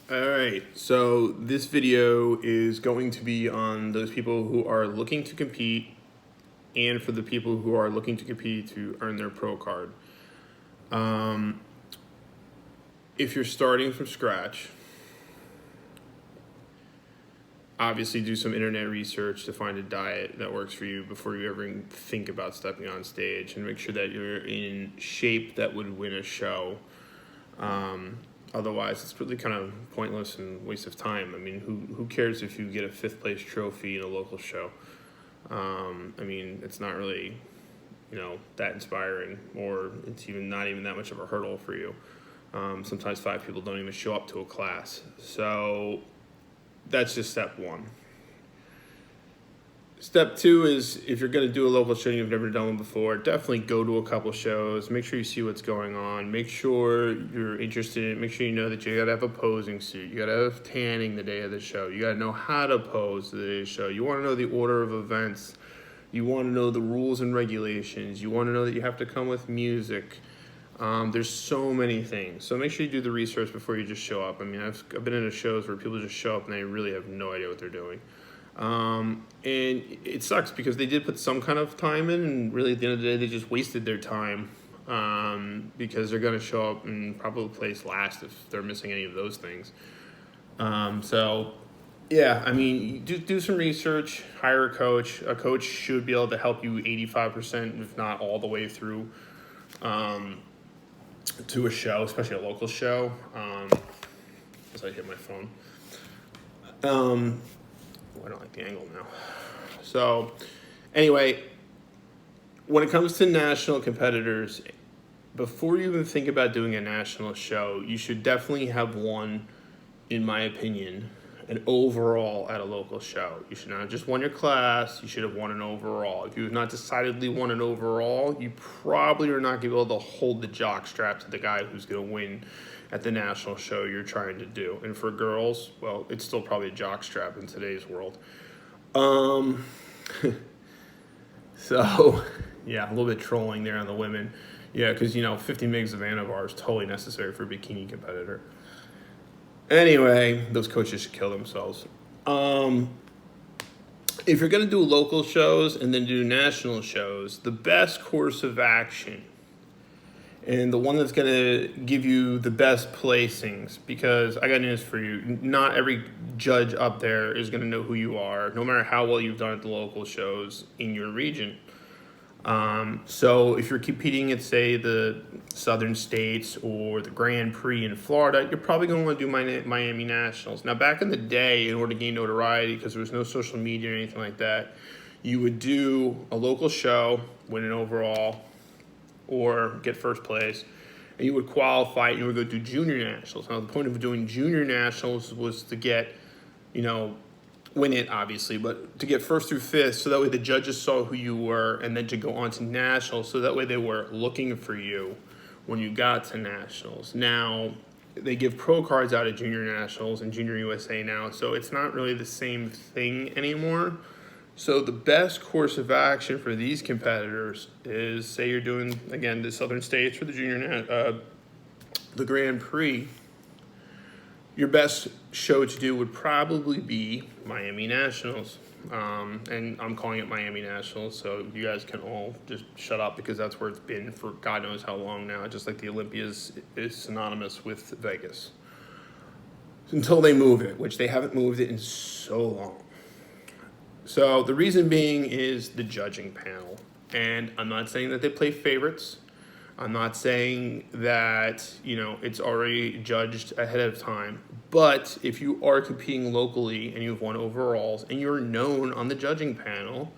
All right, so this video is going to be on those people who are looking to compete and for the people who are looking to compete to earn their pro card. If you're starting from scratch, obviously do some internet research to find a diet that works for you before you ever think about stepping on stage, and make sure that you're in shape that would win a show. Otherwise, it's really kind of pointless and waste of time. I mean, who cares if you get a 5th place trophy in a local show? I mean, it's not really, that inspiring, or it's not even that much of a hurdle for you. Sometimes 5 people don't even show up to a class. So that's just step 1. Step 2 is, if you're going to do a local show and you've never done one before, definitely go to a couple shows. Make sure you see what's going on. Make sure you're interested. Make sure you know that you got to have a posing suit. You got to have tanning the day of the show. You got to know how to pose the day of the show. You want to know the order of events. You want to know the rules and regulations. You want to know that you have to come with music. There's so many things. So make sure you do the research before you just show up. I mean, I've been in shows where people just show up and they really have no idea what they're doing. And it sucks because they did put some kind of time in, and really at the end of the day, they just wasted their time, because they're going to show up and probably place last if they're missing any of those things. So yeah, I mean, do some research, hire a coach. A coach should be able to help you 85%, if not all the way through, to a show, especially a local show. As I hit my phone. I don't like the angle now. So anyway, when it comes to national competitors, before you even think about doing a national show, you should definitely have one, in my opinion, an overall at a local show. You should not have just won your class, you should have won an overall. If you have not decidedly won an overall, you probably are not going to be able to hold the jock strap to the guy who's going to win at the national show you're trying to do. And for girls, well, it's still probably a jock strap in today's world. So, yeah, a little bit trolling there on the women. Yeah, because, 50 mgs of Anavar is totally necessary for a bikini competitor. Anyway, those coaches should kill themselves. If you're going to do local shows and then do national shows, the best course of action, and the one that's going to give you the best placings, because I got news for you, not every judge up there is going to know who you are, no matter how well you've done at the local shows in your region. So if you're competing at, say, the Southern States or the Grand Prix in Florida, you're probably going to want to do Miami Nationals. Now, back in the day, in order to gain notoriety, because there was no social media or anything like that, you would do a local show, win an overall, or get first place, and you would qualify and you would go do junior nationals. Now, the point of doing junior nationals was to get, win it, obviously, but to get 1st through 5th, so that way the judges saw who you were, and then to go on to nationals, so that way they were looking for you when you got to nationals. Now, they give pro cards out at junior nationals and junior USA now, so it's not really the same thing anymore. So the best course of action for these competitors is, say you're doing, again, the Southern States for the the Grand Prix. Your best show to do would probably be Miami Nationals. And I'm calling it Miami Nationals, so you guys can all just shut up, because that's where it's been for God knows how long now, just like the Olympias is synonymous with Vegas. Until they move it, which they haven't moved it in so long. So the reason being is the judging panel. And I'm not saying that they play favorites. I'm not saying that, it's already judged ahead of time. But if you are competing locally and you've won overalls and you're known on the judging panel,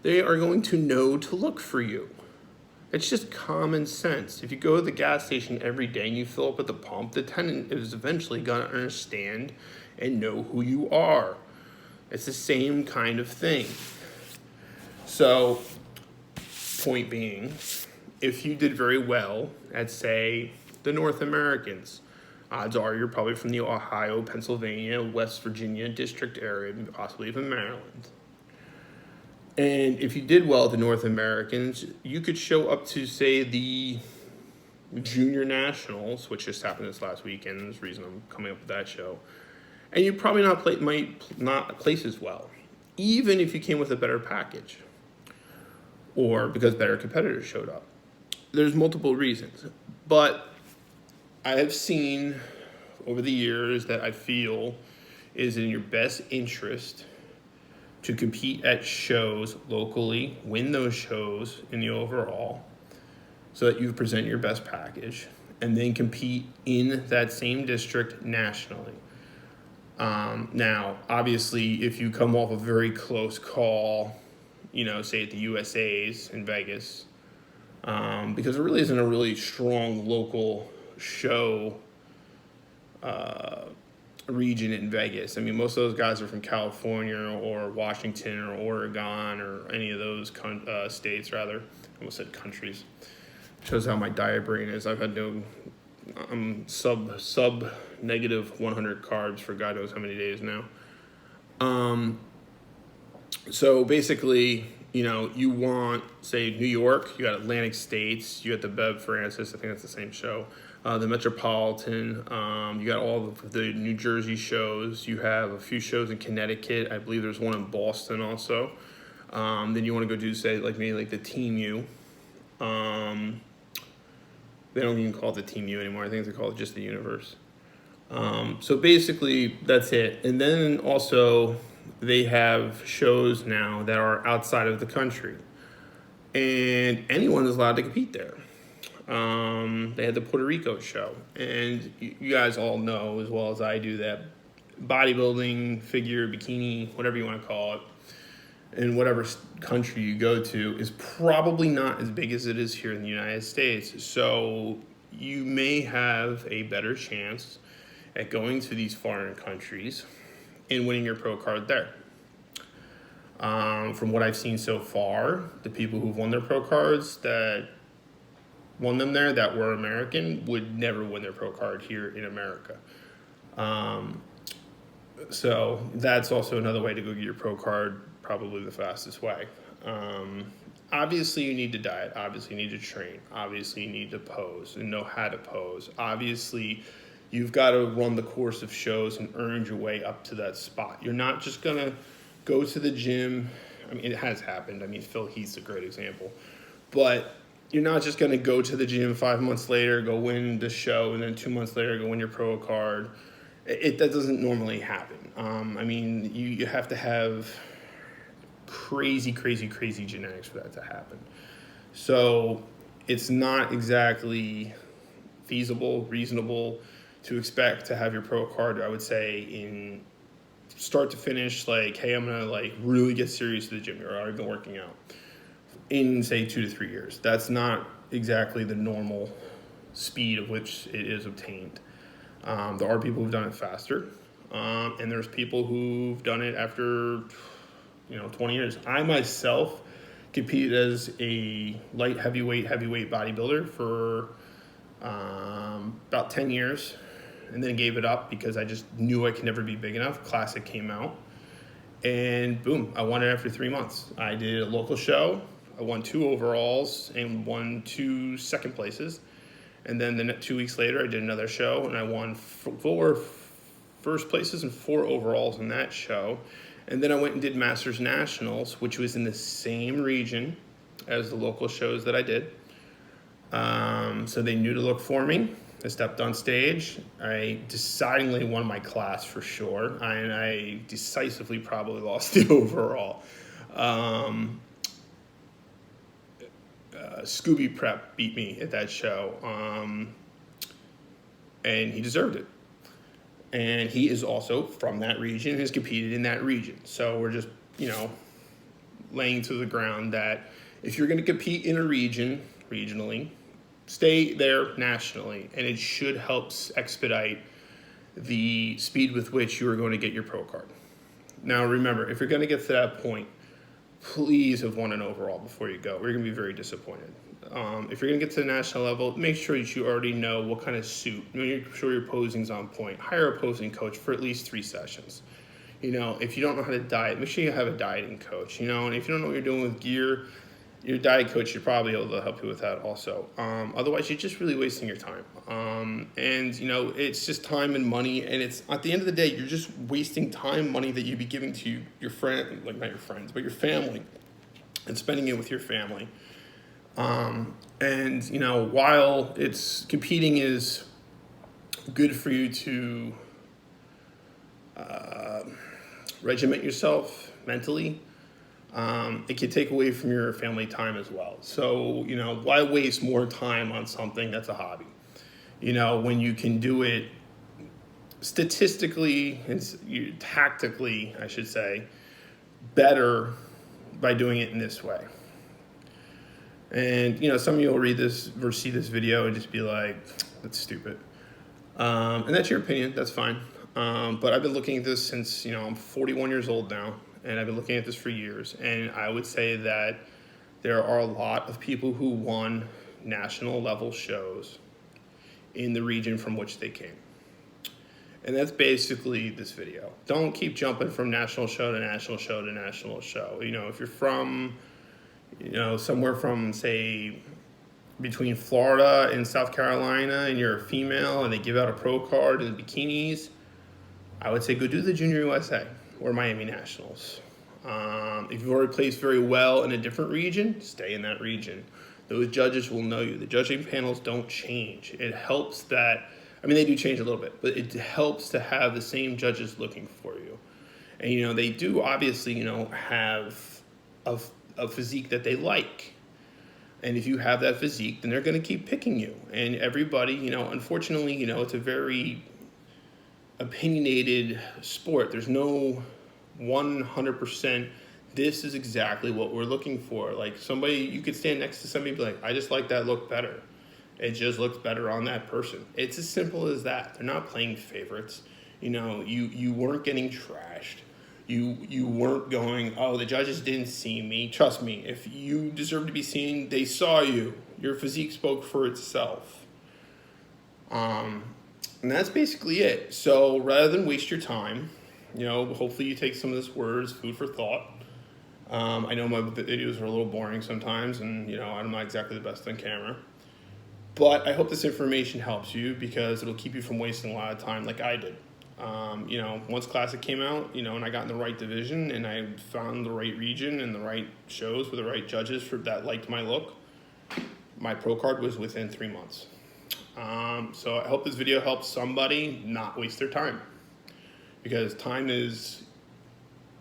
they are going to know to look for you. It's just common sense. If you go to the gas station every day and you fill up at the pump, the attendant is eventually going to understand and know who you are. It's the same kind of thing. So, point being, if you did very well at, say, the North Americans, odds are you're probably from the Ohio, Pennsylvania, West Virginia district area, possibly even Maryland. And if you did well at the North Americans, you could show up to, say, the Junior Nationals, which just happened this last weekend. There's the reason I'm coming up with that show. And you probably might not place as well, even if you came with a better package or because better competitors showed up. There's multiple reasons. But I have seen over the years that I feel is in your best interest to compete at shows locally, win those shows in the overall, so that you present your best package, and then compete in that same district nationally. Now, obviously, if you come off a very close call, say at the USA's in Vegas, because there really isn't a really strong local show region in Vegas. I mean, most of those guys are from California or Washington or Oregon or any of those states, rather. I almost said countries. Shows how my diet brain is. I'm sub negative 100 carbs for God knows how many days now. So basically, you want, say, New York, you got Atlantic States, you got the Bev Francis, I think that's the same show, the Metropolitan, you got all of the New Jersey shows, you have a few shows in Connecticut, I believe there's one in Boston also. Then you want to go do, say, like the Team U. They don't even call it the Team U anymore. I think they call it just the Universe. So basically, that's it. And then also, they have shows now that are outside of the country. And anyone is allowed to compete there. They had the Puerto Rico show. And you guys all know, as well as I do, that bodybuilding, figure, bikini, whatever you want to call it, in whatever country you go to, is probably not as big as it is here in the United States. So you may have a better chance at going to these foreign countries and winning your pro card there. From what I've seen so far, the people who've won their pro cards that won them there that were American would never win their pro card here in America. So that's also another way to go get your pro card, probably the fastest way. Obviously, you need to diet. Obviously, you need to train. Obviously, you need to pose and know how to pose. Obviously, you've got to run the course of shows and earn your way up to that spot. You're not just going to go to the gym. I mean, it has happened. I mean, Phil Heath's a great example. But you're not just going to go to the gym 5 months later, go win the show, and then 2 months later go win your pro card. That doesn't normally happen. I mean, you have to have crazy genetics for that to happen. So it's not exactly feasible, reasonable to expect to have your pro card, I would say, in start to finish, like, hey, I'm going to really get serious to the gym. You're already been working out in, say, 2 to 3 years. That's not exactly the normal speed of which it is obtained. There are people who've done it faster, and there's people who've done it after 20 years. I myself competed as a light heavyweight bodybuilder for about 10 years, and then gave it up because I just knew I could never be big enough. Classic came out, and boom, I won it after 3 months. I did a local show. I won 2 overalls and won 2 second places. And then 2 weeks later, I did another show, and I won 4 first places and 4 overalls in that show. And then I went and did Masters Nationals, which was in the same region as the local shows that I did. So they knew to look for me. I stepped on stage. I decidingly won my class for sure. And I decisively probably lost the overall. Scooby Prep beat me at that show, and he deserved it. And he is also from that region, has competed in that region. So we're just, laying to the ground that if you're going to compete in a region, regionally, stay there nationally, and it should help expedite the speed with which you are going to get your pro card. Now, remember, if you're going to get to that point, please have won an overall before you go. We're going to be very disappointed. If you're going to get to the national level, make sure that you already know what kind of suit. Make sure your posing's on point. Hire a posing coach for at least 3 sessions. If you don't know how to diet, make sure you have a dieting coach. And if you don't know what you're doing with gear, your diet coach should probably be able to help you with that also. Otherwise, you're just really wasting your time. And you know, it's just time and money, and it's at the end of the day, you're just wasting time, money that you'd be giving to your friend, like not your friends, but your family, and spending it with your family. And you know, while it's competing is good for you to regiment yourself mentally, it can take away from your family time as well. So, you know, why waste more time on something that's a hobby? You know, when you can do it statistically and tactically, I should say, better by doing it in this way. And, you know, some of you will read this or see this video and just be like, that's stupid. And that's your opinion, that's fine. But I've been looking at this since, you know, I'm 41 years old now, and I've been looking at this for years. And I would say that there are a lot of people who won national level shows in the region from which they came. And that's basically this video. Don't keep jumping from national show to national show to national show. You know, if you're from, you know, somewhere from, say, between Florida and South Carolina, and you're a female and they give out a pro card in bikinis, I would say go do the Junior USA or Miami Nationals. If you've already placed very well in a different region, stay in that region. Those judges will know you. The judging panels don't change. It helps that, I mean, they do change a little bit, but it helps to have the same judges looking for you. And, you know, they do obviously, you know, have a physique that they like. And if you have that physique, then they're going to keep picking you. And everybody, you know, unfortunately, you know, it's a very opinionated sport. There's no 100%, this is exactly what we're looking for. Like somebody, you could stand next to somebody and be like, I just like that look better. It just looks better on that person. It's as simple as that. They're not playing favorites. You know, you weren't getting trashed. You weren't going, oh, the judges didn't see me. Trust me, if you deserve to be seen, they saw you. Your physique spoke for itself. And that's basically it. So rather than waste your time, you know, hopefully you take some of this words, food for thought. I know my videos are a little boring sometimes, and, you know, I'm not exactly the best on camera. But I hope this information helps you because it'll keep you from wasting a lot of time like I did. You know, once Classic came out, you know, and I got in the right division and I found the right region and the right shows with the right judges that liked my look, my pro card was within 3 months. So I hope this video helps somebody not waste their time, because time is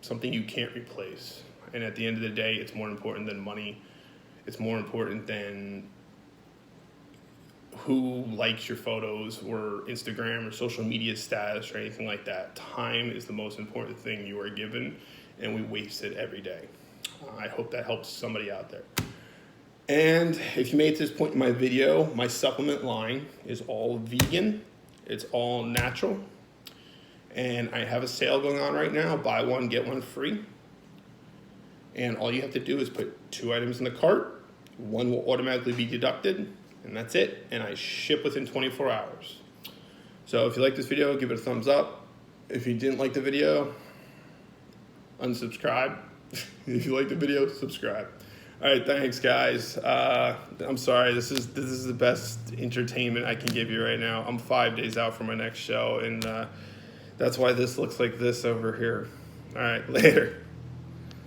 something you can't replace. And at the end of the day, it's more important than money. It's more important than who likes your photos or Instagram or social media status or anything like that. Time is the most important thing you are given, and we waste it every day. I hope that helps somebody out there. And if you made it to this point in my video, my supplement line is all vegan. It's all natural. And I have a sale going on right now. Buy one, get one free. And all you have to do is put 2 items in the cart. One will automatically be deducted. And that's it. And I ship within 24 hours. So if you like this video, give it a thumbs up. If you didn't like the video, unsubscribe. If you like the video, subscribe. All right, thanks, guys. I'm sorry. This is the best entertainment I can give you right now. I'm 5 days out from my next show, and that's why this looks like this over here. All right, later.